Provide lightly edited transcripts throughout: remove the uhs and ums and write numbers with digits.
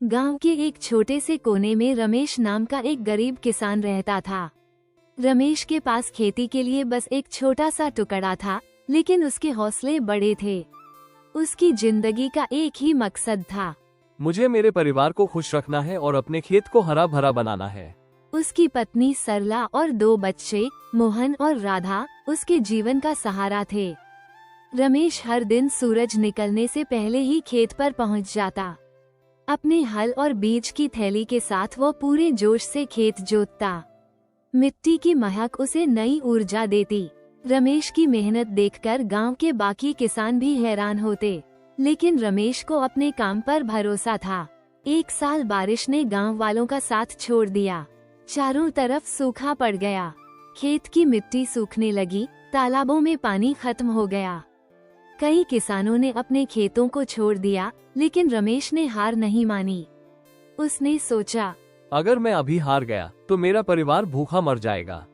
गांव के एक छोटे से कोने में रमेश नाम का एक गरीब किसान रहता था। रमेश के पास खेती के लिए बस एक छोटा सा टुकड़ा था, लेकिन उसके हौसले बड़े थे। उसकी जिंदगी का एक ही मकसद था, मुझे मेरे परिवार को खुश रखना है और अपने खेत को हरा भरा बनाना है। उसकी पत्नी सरला और 2 बच्चे मोहन और राधा उसके जीवन का सहारा थे। रमेश हर दिन सूरज निकलने से पहले ही खेत पर पहुंच जाता। अपने हल और बीज की थैली के साथ वो पूरे जोश से खेत जोतता। मिट्टी की महक उसे नई ऊर्जा देती। रमेश की मेहनत देखकर गांव के बाकी किसान भी हैरान होते, लेकिन रमेश को अपने काम पर भरोसा था। एक साल बारिश ने गांव वालों का साथ छोड़ दिया। चारों तरफ सूखा पड़ गया। खेत की मिट्टी सूखने लगी, तालाबों में पानी खत्म हो गया। कई किसानों ने अपने खेतों को छोड़ दिया, लेकिन रमेश ने हार नहीं मानी। उसने सोचा, अगर मैं अभी हार गया तो मेरा परिवार भूखा मर जाएगा।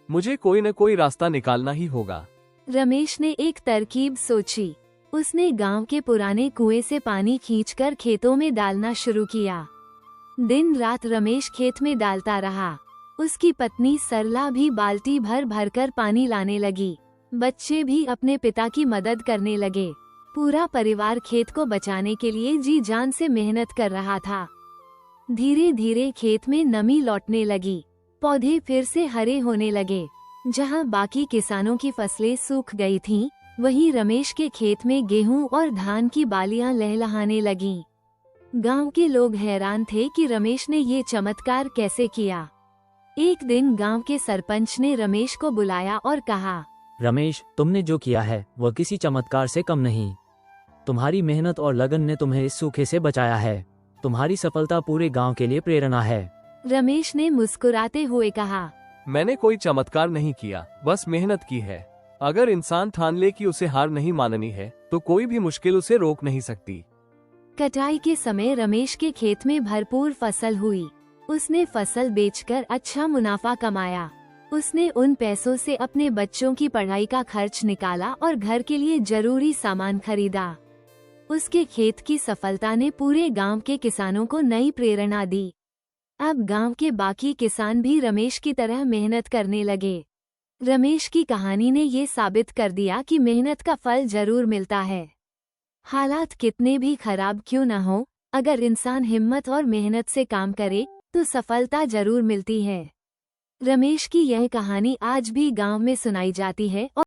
मुझे कोई न कोई रास्ता निकालना ही होगा। रमेश ने एक तरकीब सोची। उसने गांव के पुराने कुएं से पानी खींचकर खेतों में डालना शुरू किया। दिन रात रमेश खेत में डालता रहा। उसकी पत्नी सरला भी बाल्टी भर भर कर पानी लाने लगी। बच्चे भी अपने पिता की मदद करने लगे। पूरा परिवार खेत को बचाने के लिए जी जान से मेहनत कर रहा था। धीरे धीरे खेत में नमी लौटने लगी। पौधे फिर से हरे होने लगे। जहां बाकी किसानों की फसलें सूख गई थीं, वहीं रमेश के खेत में गेहूं और धान की बालियां लहलहाने लगीं। गांव के लोग हैरान थे कि रमेश ने ये चमत्कार कैसे किया। एक दिन गांव के सरपंच ने रमेश को बुलाया और कहा, रमेश, तुमने जो किया है वह किसी चमत्कार से कम नहीं। तुम्हारी मेहनत और लगन ने तुम्हें इस सूखे से बचाया है। तुम्हारी सफलता पूरे गांव के लिए प्रेरणा है। रमेश ने मुस्कुराते हुए कहा, मैंने कोई चमत्कार नहीं किया, बस मेहनत की है। अगर इंसान ठान ले कि उसे हार नहीं माननी है, तो कोई भी मुश्किल उसे रोक नहीं सकती। कटाई के समय रमेश के खेत में भरपूर फसल हुई। उसने फसल बेचकर अच्छा मुनाफा कमाया। उसने उन पैसों से अपने बच्चों की पढ़ाई का खर्च निकाला और घर के लिए जरूरी सामान खरीदा। उसके खेत की सफलता ने पूरे गांव के किसानों को नई प्रेरणा दी। अब गांव के बाकी किसान भी रमेश की तरह मेहनत करने लगे। रमेश की कहानी ने ये साबित कर दिया कि मेहनत का फल जरूर मिलता है। हालात कितने भी खराब क्यों न हो, अगर इंसान हिम्मत और मेहनत से काम करे तो सफलता जरूर मिलती है। रमेश की यह कहानी आज भी गांव में सुनाई जाती है और